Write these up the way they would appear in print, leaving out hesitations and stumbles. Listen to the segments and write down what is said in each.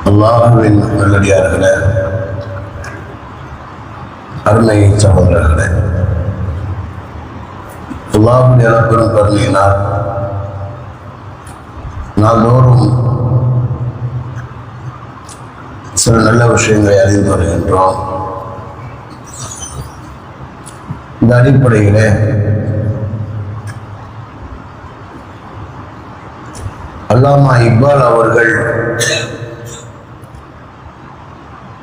அல்லாஹ்வின் நல்லடியார்களே, அருமை சகோதரர்களே, அல்லாஹ்வுடைய பெரும் கருணையினால் நாள்தோறும் சில நல்ல விஷயங்களை அறிந்து வருகின்றோம். இந்த அடிப்படையிலே அல்லாமா இக்பால் அவர்கள்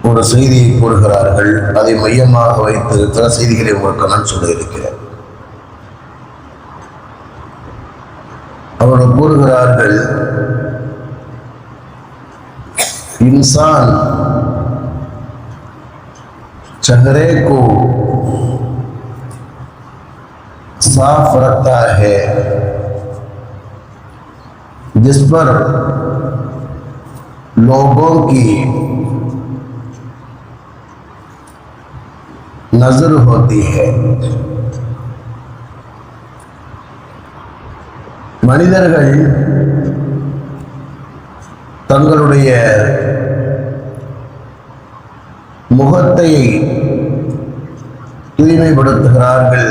ஒரு செய்தியை கூறுகிறார்கள். அதை மையமாக வைத்து சில செய்திகளை உங்களுக்கு நான் சொல்ல இருக்கிறேன். அவர்கள் கூறுகிறார்கள், इंसान चेहरे को साफ रखता है जिस पर लोगों की नजर होती है. மனிதர்கள் தங்களுடைய முகத்தை தூய்மைப்படுத்துகிறார்கள்,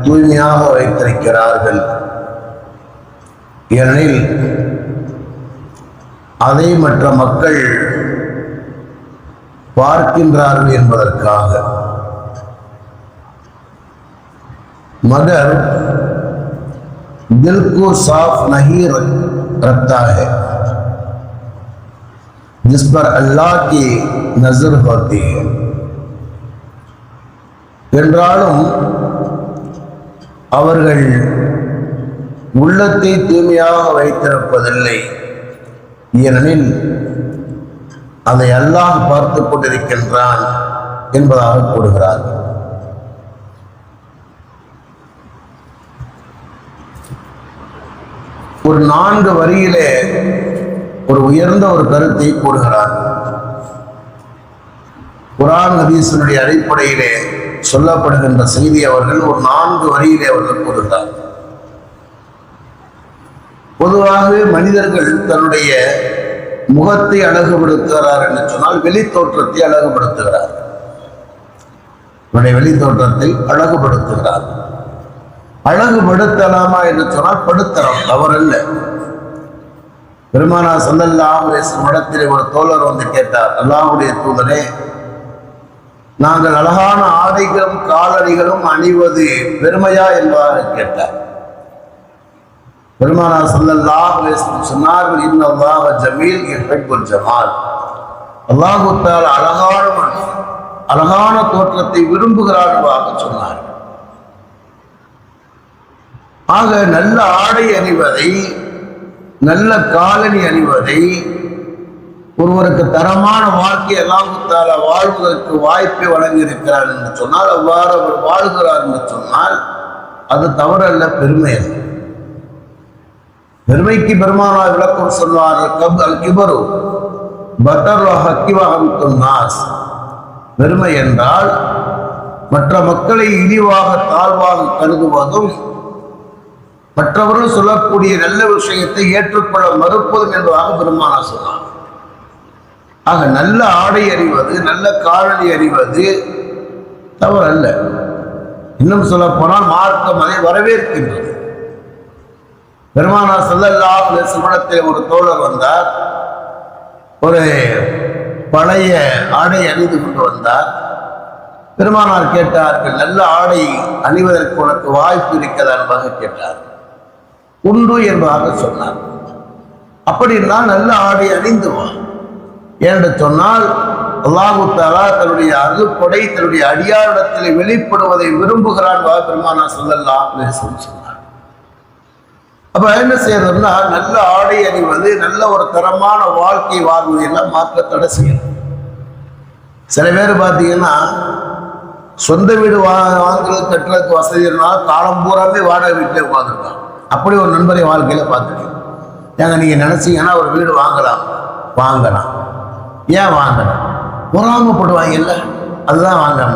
தூய்மையாக வைத்திருக்கிறார்கள். ஏனெனில் அதை மற்ற மக்கள் பார்க்கின்றார்கள் என்பதற்காக. मगर दिल को साफ नहीं रखता है जिस पर अल्लाह की नजर होती है. என்றாலும் அவர்கள் உள்ளத்தை தூய்மையாக வைத்திருப்பதில்லை. ஏனெனில் அதை அல்லாஹ் பார்த்து கொண்டிருக்கின்றான் என்பதாக கூறுகிறார்கள். ஒரு 4 வரியிலே ஒரு உயர்ந்த ஒரு கருத்தை கூறுகிறார். குர்ஆன் ஹதீஸினுடைய அடிப்படையிலே சொல்லப்படுகின்ற செய்தி அவர்கள் ஒரு 4 வரியிலே அவர்கள் கூறுகிறார். பொதுவாக மனிதர்கள் தன்னுடைய முகத்தை அழகுபடுத்துகிறார் என்று சொன்னால் வெளி தோற்றத்தை அழகுபடுத்துகிறார். வெளி தோற்றத்தை அழகுபடுத்துகிறார். அழகுபடுத்தலாமா என்று சொன்னால் படுத்தலாம், தவறல்ல. பெருமானார் ஸல்லல்லாஹு அலைஹி வஸல்லம் இடத்திலே ஒரு தோழர் வந்து கேட்டார், அல்லாஹ்வுடைய தூதரே, நாங்கள் அழகான ஆடைகளும் காலணிகளும் அணிவது பெருமையா என்பதாக கேட்டார். பெருமானார் ஸல்லல்லாஹு அலைஹி வஸல்லம் சொன்னார்கள், இன்னல்லாஹ ஜமீல் யுஹிப்புல் ஜமால். அல்லாஹ் தஆலா அழகான தோற்றத்தை விரும்புகிறார் என்பதாக சொன்னார். ஆக நல்ல ஆடை அணிவதை, நல்ல காலணி அணிவதை, ஒருவருக்கு தரமான வாழ்க்கை அல்லாஹ் தஆலா வாழ்வதற்கு வாய்ப்பை வழங்கி இருக்கிறார் என்று சொன்னால், அவ்வாறு அவர் வாழ்கிறார் என்று சொன்னால் அது தவறல்ல, பெருமை. பெருமைக்கு பெருமானார் விளக்கம் சொன்னார்கள், கிபரு பதர் ஹக்கிவஹம்துன் நாஸ். பெருமை என்றால் மற்ற மக்களை இழிவாக தாழ்வாக கருதுவதும், மற்றவர்கள் சொல்லக்கூடிய நல்ல விஷயத்தை ஏற்றுக்கொள்ள மறுப்பதும் என்பதாக பெருமானார் சொன்னார். ஆக நல்ல ஆடை அணிவது, நல்ல காலணி அணிவது தவறல்ல. இன்னும் சொல்ல போனால் மார்க்கம் அதை வரவேற்கின்றது. பெருமானார் ஸல்லல்லாஹு அலைஹி வஸல்லம் ஒரு தோழர் வந்தார், ஒரு பழைய ஆடை அணிந்து கொண்டு வந்தார். பெருமானார் கேட்டார்கள், நல்ல ஆடை அணிவதற்கு உனக்கு வாய்ப்பு இருக்கிறதா என்பதாக கேட்டார். உண்டு என்பதாக சொன்னார். அப்படின்னா நல்ல ஆடை அணிந்துவான் என்று சொன்னால் அல்லாஹ் தஆலா தன்னுடைய அருள்கொடை தன்னுடைய அடியாரிடத்தில் வெளிப்படுவதை விரும்புகிறான் பெருமானார் ஸல்லல்லாஹு அலைஹி வஸல்லம் சொன்னார். அப்ப என்ன செய்யறதுன்னா, நல்ல ஆடை அணிவது, நல்ல ஒரு தரமான வாழ்க்கை வாழ்வது எல்லாம் மாற்ற தடை செய்யணும். சில பேர் பார்த்தீங்கன்னா சொந்த வீடு வாங்குறது கட்டுறதுக்கு வசதி இருந்தால் காலம் பூராமே வாடகை வீட்டிலே உட்காந்துருக்கான். அப்படி ஒரு நண்பரை வாழ்க்கையில பார்த்துருக்கேன். ஏங்க நீங்க நினைச்சீங்கன்னா ஒரு வீடு வாங்கலாம், ஏன் வாங்கலாம்? பொறாமப்படுவாங்கல்ல, அதுதான் வாங்காம.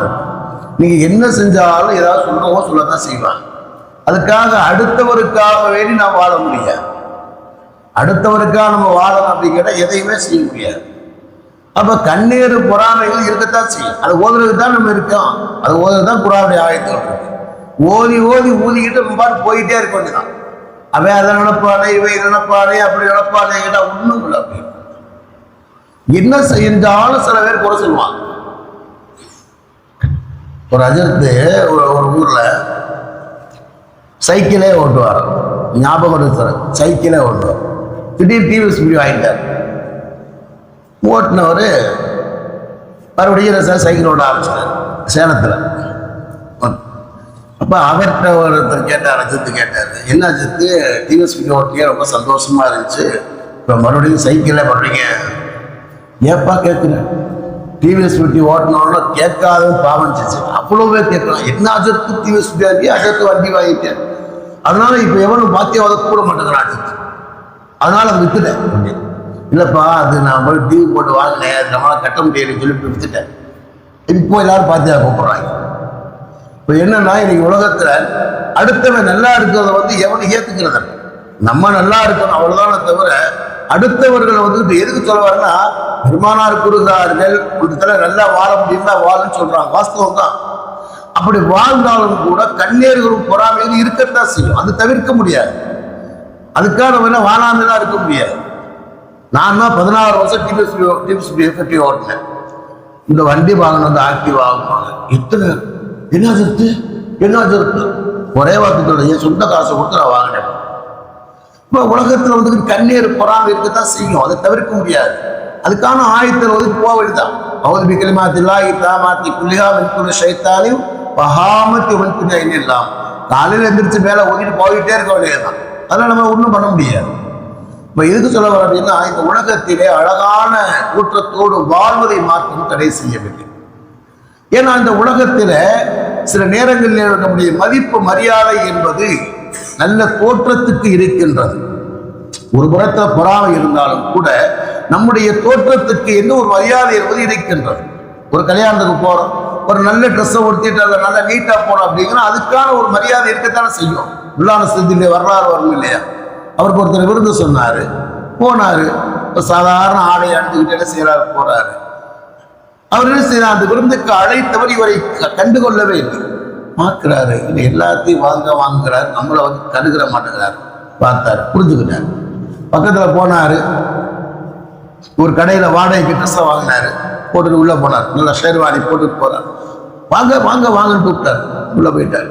நீங்க என்ன செஞ்சாலும் ஏதாவது சொல்லதான் செய்வாங்க. அதுக்காக அடுத்தவருக்காக வேண்டி நாம் வாழ முடியாது. அடுத்தவருக்காக நம்ம வாழணும் அப்படின்னு கேட்டால் எதையுமே செய்ய முடியாது. அப்ப கண்ணீர் பொறாமைகள் இருக்கத்தான் செய்யும். அது ஓதுறதுக்கு தான் நம்ம இருக்கோம். அது ஓதுறது தான் குர்ஆனுடைய ஆயத்துகள் இருக்கு. ஓதி ஓதி ஊதிக்கிட்டு ரொம்ப போயிட்டே இருக்க வேண்டியதான். அவன் அதை நினைப்பானே, இவை நினைப்பானே, அப்படி நினைப்பானே கேட்டா ஒண்ணும் இல்லை. அப்படி என்ன செஞ்சாலும் சில பேர் குறை சொல்லுவாங்க. ஒரு அஜர்த்து ஒரு ஊர்ல சைக்கிளே ஓட்டுவார். ஞாபகம் இருக்கிற சைக்கிளே ஓட்டுவார். திடீர் டிவி ஸ்பீடி வாங்கிட்டார். ஓட்டுனவர் மறுபடியும் சைக்கிள் ஓட்ட ஆரம்பிச்சார் சேலத்தில். அப்போ அவர்கிட்ட ஒருத்தர் கேட்டார், அஜித்து கேட்டார், என்ன அஜித்து டிவி ஸ்பீடி ஓட்டியே ரொம்ப சந்தோஷமா இருந்துச்சு, இப்போ மறுபடியும் சைக்கிளே மறுபடியும் ஏப்பா கேட்குறேன்? டிவிஎஸ் ஃபிஃப்டி ஓட்டணும்னு கேட்காத பாவஞ்சிச்சு. அவ்வளோவே கேட்கலாம். என்ன அஜத்து டிவிஎஸ் ஃபிஃப்டி ஆகி அஜத்து வண்டி வாங்கிட்டேன். அதனால இப்போ எவனும் பாத்தியம் அதை கூட மாட்டேங்கிறான் அஜத்து. அதனால அதை வித்துட்டேன். இல்லைப்பா அது நான் போய் டிவி போட்டு வாங்கினேன், அது நம்மளால கட்ட முடியலன்னு சொல்லிட்டு வித்துட்டேன். இப்போ எல்லாரும் பாத்தியா கூப்பிடுறாங்க. இப்போ என்னன்னா இன்னைக்கு உலகத்துல அடுத்தவன் நல்லா இருக்கிறத வந்து எவனும் ஏத்துக்கிறது. நம்ம நல்லா இருக்கணும் அவ்வளவுதானே தவிர அடுத்தவர்களை வந்து எதுக்கு சொல்லுவாருன்னா, பெருமானார் கூறுகிறார்கள் இடத்துல நல்லா வாழ முடியும்னா வாழுன்னு சொல்றாங்க. வாஸ்தவம் தான். அப்படி வாழ்ந்தாலும் கூட கண்ணீர்களும் பொறாமையும் இருக்கத்தான் செய்யும். அது தவிர்க்க முடியாது. அதுக்காக நம்ம வாழாமலாம் இருக்க முடியாது. நான் தான் 16 வருஷம் டிவிஎஸ் ஓட்டினேன். இந்த வண்டி வாங்கணும், அந்த ஆக்டிவ் வாங்கணும். இத்தனை என்ன ஒரே வார்த்தையோட என் சொந்த காசை கொடுத்து நான் வாங்கினேன். இப்போ உலகத்தில் வந்து கண்ணீர் பொறாமை இருக்கத்தான் செய்யும். அதை தவிர்க்க முடியாது. அதுக்கான ஆயத்தில் ஒதுக்கி போக வேண்டியதான். அவரு பிக்கலிமாத்தில்லா இத்தாமாத்தி புள்ளிகா வெண்குள்ள சைத்தாலையும் பகாமத்தி வெண்குள்ள இல்லாம் காலையில் எந்திரிச்சு மேலே ஒதுக்கிட்டு போயிட்டே இருக்க வேண்டியதுதான். அதெல்லாம் நம்ம ஒன்றும் பண்ண முடியாது. இப்போ எதுக்கு சொல்ல வர அப்படின்னா, இந்த உலகத்திலே அழகான கூற்றத்தோடு வாழ்வதை மாற்றம் தடை செய்யவில்லை. ஏன்னா இந்த உலகத்தில சில நேரங்களில் நம்முடைய மதிப்பு மரியாதை என்பது நல்ல தோற்றத்துக்கு இருக்கின்றது. ஒரு புறத்துல பொறாமை இருந்தாலும் கூட நம்முடைய தோற்றத்துக்கு என்ன ஒரு மரியாதை என்பது இருக்கின்றது. ஒரு கல்யாணத்துக்கு போறோம், ஒரு நல்ல ட்ரெஸ்ஸை உடுத்திட்டு அதை நல்லா நீட்டா போறோம் அப்படிங்கிற அதுக்கான ஒரு மரியாதை இருக்கத்தானே செய்யும். உள்ளான செய்தியிலே வரலாறு வரும் இல்லையா? அவருக்கு ஒருத்தர் விருந்து சொன்னாரு, போனாரு, சாதாரண ஆடை அணிஞ்சுக்கிட்டு என்ன செய்யறாரு, போறாரு. அவர் என்ன செய்யறார், அந்த விருந்துக்கு அழைத்தவர் இவரை கண்டுகொள்ளவே இல்லை. பார்க்கிறாரு, இல்லை எல்லாத்தையும் வாங்குறாரு, நம்மளை வந்து கண்டுக்கிற மாட்டேங்கிறாரு. பார்த்தாரு, புரிஞ்சுக்கிட்டாரு. பக்கத்துல போனாரு, ஒரு கடையில வாடகைக்கு ட்ரெஸ்ஸை வாங்கினாரு, போட்டுட்டு உள்ள போனார். நல்லா ஷேர்வாணி போட்டுட்டு போறார். வாங்க வாங்க வாங்கன்னு கூப்பிட்டாரு. உள்ள போயிட்டார்.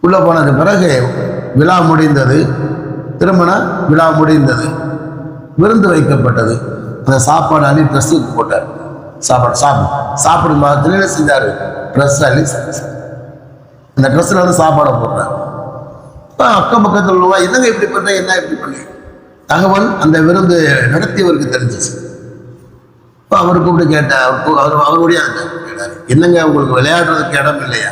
உள்ள போனது பிறகு விழா முடிந்தது, திருமண விழா முடிந்தது, விருந்து வைக்கப்பட்டது. அந்த சாப்பாடு அள்ளி ட்ரெஸ்ஸுக்கு போட்டார். சாப்பிடும் மாதிரி என்ன செஞ்சாரு, ட்ரெஸ் அள்ளி அந்த ட்ரெஸ்ஸில் வந்து சாப்பாடை போடுறாரு. அக்கம் பக்கத்தில் உள்ளவா என்னங்க இப்படி பண்ண, என்ன இப்படி பண்ண தகவல் அந்த விருந்து நடத்தியவருக்கு தெரிஞ்சிச்சு. இப்போ அவர் கூப்பிட்டு கேட்டார். அவருடைய கேட்டார், என்னங்க உங்களுக்கு விளையாடுறதுக்கு இடம் இல்லையா?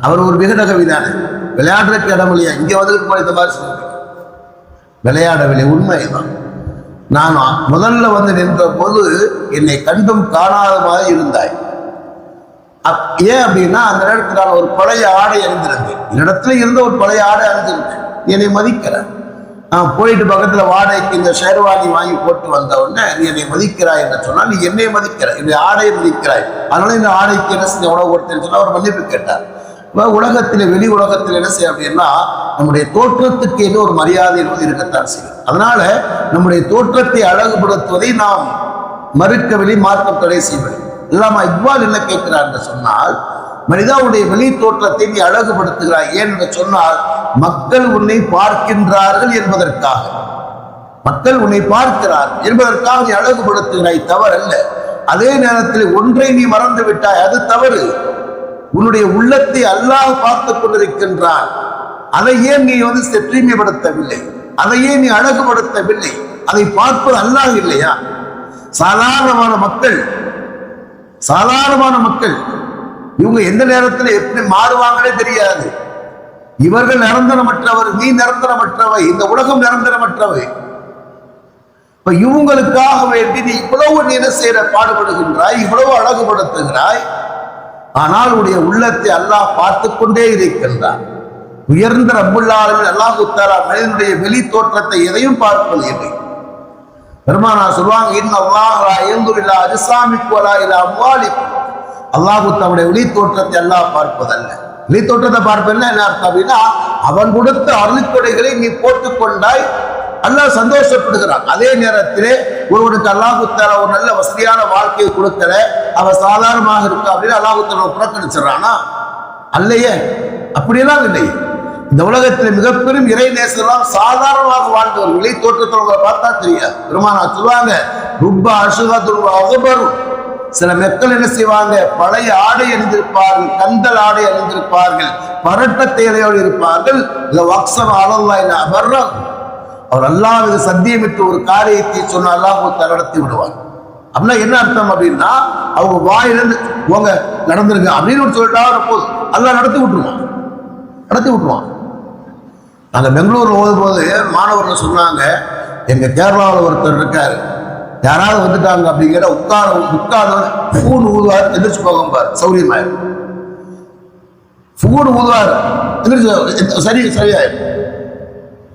அவர் ஒரு விகட கவிதானே, விளையாடுறதுக்கு இடம் இல்லையா? இங்கே வந்துட்டு இந்த மாதிரி சொல்லுங்க, விளையாடவில்லை. உண்மைதான். நான் முதல்ல வந்து நின்ற போது என்னை கண்டும் காணாத மாதிரி இருந்தாய். ஏன் அப்படின்னா, அந்த நேரத்தில் நான் ஒரு பழைய ஆடை அணிந்திருந்தேன். என்னிடத்துல இருந்த ஒரு பழைய ஆடை அணிஞ்சிருந்தேன். என்னை மதிக்கிற நான் போயிட்டு பக்கத்துல வாடகைக்கு இந்த ஷேர்வாணி வாங்கி போட்டு வந்த உடனே நீ என்னை மதிக்கிறாய் என்று சொன்னால், நீ என்னை மதிக்கிறாய், என்னுடைய ஆடையை மதிக்கிறாய், அதனால இந்த ஆடைக்கு என்ன செஞ்ச உணவு கொடுத்தேன்னு சொன்னா அவர் மன்னிப்பு கேட்டார். உலகத்தில் வெளி உலகத்தில் என்ன செய்ய அப்படின்னா, நம்முடைய தோற்றத்துக்கு என்ன ஒரு மரியாதை என்பது இருக்கத்தான் செய்யும். அதனால நம்முடைய தோற்றத்தை அழகுபடுத்துவதை நாம் மறுக்கவில்லை, மார்க்கம் தடை செய்வது. இல்லாம இக்பால் என்ன கேட்கிறார் என்று சொன்னால், மனிதாவுடைய வெளி தோற்றத்தை நீ அழகுபடுத்துகிறாய் ஏன் என்று சொன்னால், மக்கள் உன்னை பார்க்கின்றார்கள் என்பதற்காக, மக்கள் உன்னை பார்க்கிறார் என்பதற்காக நீ அழகுபடுத்துகிறாய், தவறல்ல. அதே நேரத்தில் ஒன்றை நீ மறந்து விட்டாய், அது தவறு. உன்னுடைய உள்ளத்தை அல்லாஹ் பார்த்து கொண்டிருக்கின்றான். அதை ஏன் நீ வந்து தூய்மைப்படுத்தவில்லை, அதை ஏன் நீ அழகுபடுத்தவில்லை? அதை பார்ப்பது அல்லாஹ் இல்லையா? சாதாரணமான மக்கள் இவங்க எந்த நேரத்தில் எப்படி மாறுவாங்களே தெரியாது. இவர்கள் நிரந்தரமற்றவர், நீ நிரந்தரமற்றவை, இந்த உலகம் நிரந்தரமற்றவை. இப்ப இவங்களுக்காக வேண்டி நீ இவ்வளவு நீ என்ன செய்யற, பாடுபடுகின்றாய், இவ்வளவு அழகுபடுத்துகிறாய். ஆனால் உடைய உள்ளத்தை அல்லாஹ் பார்த்து கொண்டே இருக்கின்றான். உயர்ந்த ரப்புல் ஆலமீன் அல்லாஹ் தஆலா மனிதனுடைய வெளி தோற்றத்தை எதையும் பார்ப்பது இல்லை. பெருமானார் சொல்லுவாங்க, இன்னல்லாஹ் லா யன்துரு இலா அஜ்சாமிக்கும் வலா இலா அம்வாலிக்கும். அல்லாஹ் தம்முடைய வெளி தோற்றத்தை அல்லாஹ் பார்ப்பதல்ல. வெளி தோற்றத்தை பார்ப்பதுன்னா என்ன அர்த்தம் அப்படின்னா, அவன் கொடுத்த அருள்கொடைகளை நீ போட்டுக்கொண்டாய், அல்லாஹ் சந்தோஷப்படுகிறான். அதே நேரத்திலே ஒருவனுக்கு அல்லாஹ் தஆலா ஒரு நல்ல வசதியான வாழ்க்கையை கொடுக்கல, அவன் சாதாரணமாக இருக்கா அப்படின்னு அல்லாஹ் தஆலா புறக்கணிச்சிடறானா? அல்லையே, அப்படியெல்லாம் இல்லை. இந்த உலகத்தில் மிகப்பெரும் இறை நேசெல்லாம் சாதாரணமாக வாழ்ந்தவர். வெளி தோற்றத்தை பார்த்தா தெரியாது. பெருமானார் சொல்லுவாங்க, ருப்ப அசுகத்துல் அக்பரு. சில மக்கள் என்ன செய்வாங்க, பழைய ஆடை அணிந்திருப்பார்கள், கந்தல் ஆடை அணிந்திருப்பார்கள், பரட்ட தேலையோடு இருப்பார்கள். அவர் அல்லாஹ்வுக்கு சத்தியமிட்டு ஒரு காரியத்தை சொன்ன அல்லாஹ் நடத்தி விடுவார். அப்படின்னா என்ன அர்த்தம் அப்படின்னா, அவங்க வாயிலிருந்து போங்க நடந்துருங்க அப்படின்னு சொல்லிட்டா போதும், அல்லாஹ் நடத்தி விட்டுருவான். நாங்க பெங்களூர்ல ஓதும் போது மாணவர்கள் சொன்னாங்க, எங்க கேரளாவில் ஒருத்தர் இருக்காரு, யாராவது வந்துட்டாங்க அப்படிங்கிற உட்கார்ந்து ஃபூன் ஊதுவார், எந்திரிச்சு போகும்பார், சௌரியமாயிரு ஃபூன் ஊதுவார், எந்திரிச்சு சரியாயிரும்.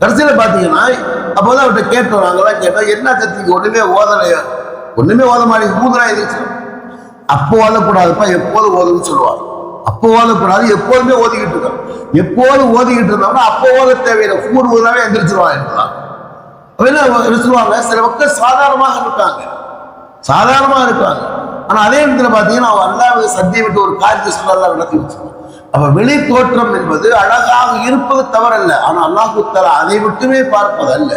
கடைசியில் பார்த்தீங்கன்னா அப்போதான் அவர்கிட்ட கேட்டோம், நாங்களாம் கேட்டோம், என்ன கத்திக்கு ஒண்ணுமே ஓத மாதிரி ஊதுனா எதிர்த்து. அப்போ ஓதக்கூடாதுப்பா, எப்போது ஓதுன்னு சொல்லுவார். அப்போ ஓதக்கூடாது, எப்போதுமே ஓதிக்கிட்டு இருக்கோம். எப்போது ஓதிக்கிட்டு இருந்தோம்னா அப்போ ஓத தேவையில்லை, ஃபூன் ஊதாவே எந்திரிச்சிருவாங்க. சொல்லுவாங்க, சில மக்கள் சாதாரணமாக இருக்காங்க. ஆனா அதே இடத்துல பாத்தீங்கன்னா அவன் அல்லாஹ்வுக்கு சத்தியம் விட்டு ஒரு காரியத்தை சொல்ல நடத்தி வச்சிருக்கான். அப்ப வெளி தோற்றம் என்பது அழகாக இருப்பது தவறல்ல, ஆனா அல்லாஹ் தஆலா அதை மட்டுமே பார்ப்பது அல்ல.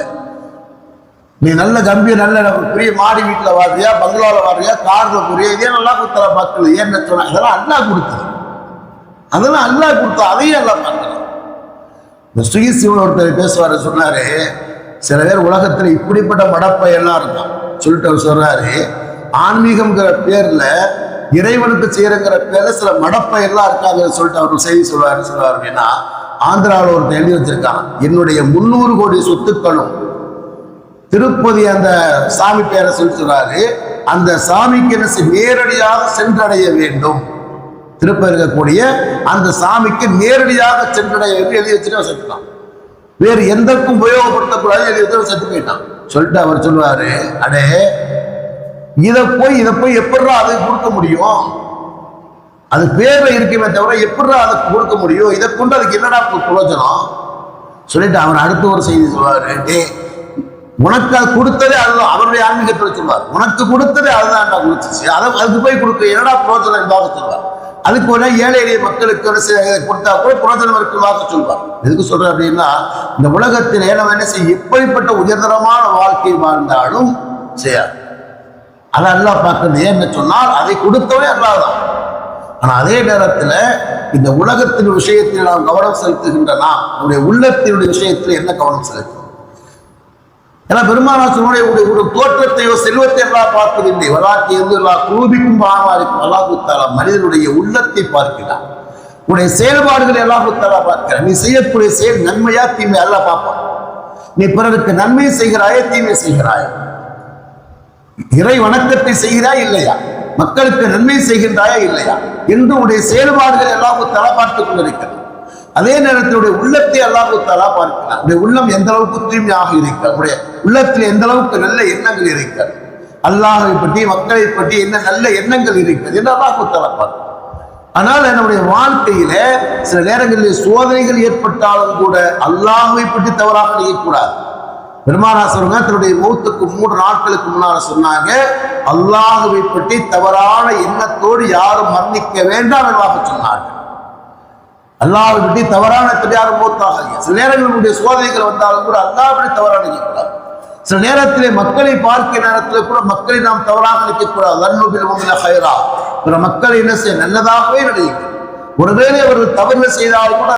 நீ நல்ல கம்பீர், நல்ல பெரிய மாடி வீட்டுல வாழ்றியா, பங்களால வாழ்றியா, கார்ல போறியா, இதே அல்லாஹ் தஆலா பார்க்கல. ஏன்னு சொன்னா இதெல்லாம் அல்லாஹ் கொடுத்தது, அதையும் அல்லாஹ் பார்க்கல. இந்த சுயசிவன் ஒருத்தர் பேசுவாரு, சொன்னாரு, சில பேர் உலகத்துல இப்படிப்பட்ட மடப்பை எல்லாம் இருக்கும் சொல்லிட்டு அவர் சொல்றாரு, ஆன்மீகம்ங்கிற பேர்ல இறைவனுக்கு செய்யறங்கிற பேர்ல சில மடப்பை எல்லாம் இருக்காங்க சொல்லிட்டு அவர் செய்தி சொல்றாரு அப்படின்னா, ஆந்திராவில் ஒருத்தர் எழுதி வச்சிருக்கான், என்னுடைய 300 கோடி சொத்துக்களும் திருப்பதி அந்த சாமி பேரை சொல்றாரு, அந்த சாமிக்கு என்ன நேரடியாக சென்றடைய வேண்டும், திருப்பதி இருக்கக்கூடிய அந்த சாமிக்கு நேரடியாக சென்றடைய வேண்டும் எழுதி வச்சுட்டு செத்துட்டான். வேறு எந்தக்கும் உபயோகப்படுத்தக்கூடாது எழுதி வச்சு செத்து போயிட்டான். சொல்லிட்டு அவர் சொல்லுவாரு, அடே இதை போய் எப்படிடா அதுக்கு கொடுக்க முடியும், அது பேர்ல இருக்குமே தவிர எப்படிடா அதுக்கு கொடுக்க முடியும், இதை கொண்டு அதுக்கு என்னடா பிரயோஜனம் சொல்லிட்டு அவர் அடுத்த ஒரு செய்தி சொல்லுவாரு, டே உனக்கு அது கொடுத்ததே அதுதான். அவருடைய ஆன்மீகத்தில் சொல்வார், உனக்கு கொடுத்ததே அதுதான் கொடுத்துச்சு, அதுக்கு போய் கொடுக்க என்னடா பிரயோஜனம் என்பதாக சொல்வார். அதுக்கு ஒரு ஏழை எளிய மக்களுக்கு கொடுத்தா கூட பிரயோஜனம் இருக்குவாக சொல்வார். எதுக்கு சொல்றேன் அப்படின்னா, இந்த உலகத்தில் நம்ம என்ன செய்ய, எப்படிப்பட்ட உயர்தரமான வாழ்க்கை வாழ்ந்தாலும் செய்யாது, அதை அல்லாஹ் பார்க்கறது. ஏன்னு சொன்னால் அதை கொடுத்தவனே அல்லாஹ் தான். ஆனா அதே நேரத்தில் இந்த உலகத்தின் விஷயத்தில் நாம் கவனம் செலுத்துகின்ற நாம் நம்முடைய உள்ளத்தினுடைய விஷயத்தில் என்ன கவனம் செலுத்தும்? ஏன்னா பெருமானார் ஒரு தோற்றத்தையோ செல்வத்தை எல்லாம் பார்ப்பதில்லை, வலாக்கி வந்து எல்லா குரூபிக்கும் பாகமாயிருக்கும். அல்லாஹ் தஆலா மனிதனுடைய உள்ளத்தை பார்க்கிறான், உன்னுடைய செயல்பாடுகளை அல்லாஹ் தஆலா பார்க்கிறான். நீ செய்யக்கூடிய செயல் நன்மையா தீமை அல்லாஹ் பார்ப்பான். நீ பிறருக்கு நன்மை செய்கிறாயே தீமை செய்கிறாய், இறை வணக்கத்தை செய்கிறாய் இல்லையா, மக்களுக்கு நன்மை செய்கின்றாயா இல்லையா என்று உடைய செயல்பாடுகளை அல்லாஹ் தஆலா பார்த்துக் கொண்டிருக்கிறான். அதே நேரத்தினுடைய உள்ளத்தை அல்லாஹ் தஆலா பார்க்கிறான். உடைய உள்ளம் எந்த அளவுக்கு தூய்மையாக இருக்கிறது, உடைய உள்ளத்தில் எந்த அளவுக்கு நல்ல எண்ணங்கள் இருக்கிறது, அல்லாஹை பற்றி மக்களை பற்றி என்ன நல்ல எண்ணங்கள் இருக்கிறது என்று அல்லாஹ் தஆலா பார்க்கிறான். ஆனால் நம்முடைய வாழ்க்கையில சில நேரங்களில் சோதனைகள் ஏற்பட்டாலும் கூட அல்லாஹை பற்றி தவறாக நினைக்கக்கூடாது. பெருமானார் சொல்லுங்க, தன்னுடைய மௌத்துக்கு 3 நாட்களுக்கு முன்னால சொன்னாங்க, அல்லாஹுவை பற்றி தவறான எண்ணத்தோடு யாரும் மன்னிக்க வேண்டாம் என்பதாக சொன்னார்கள். அல்லாஹ்வை பற்றி தவறான யாரும் மௌத்தாக. சில நேரங்களுடைய சோதனைகள் வந்தாலும் கூட அல்லாஹ் பற்றி தவறாக நினைக்கக்கூடாது. சில நேரத்திலே மக்களை பார்க்கிற நேரத்தில் கூட மக்களை நாம் தவறாக நினைக்கக்கூடாது. லன்னுபில் முமின ஹைரா, பிற மக்களை என்ன செய்ய நல்லதாகவே நினைக்கும். ஒருவேளை அவர்கள் தவறு செய்தாலும் கூட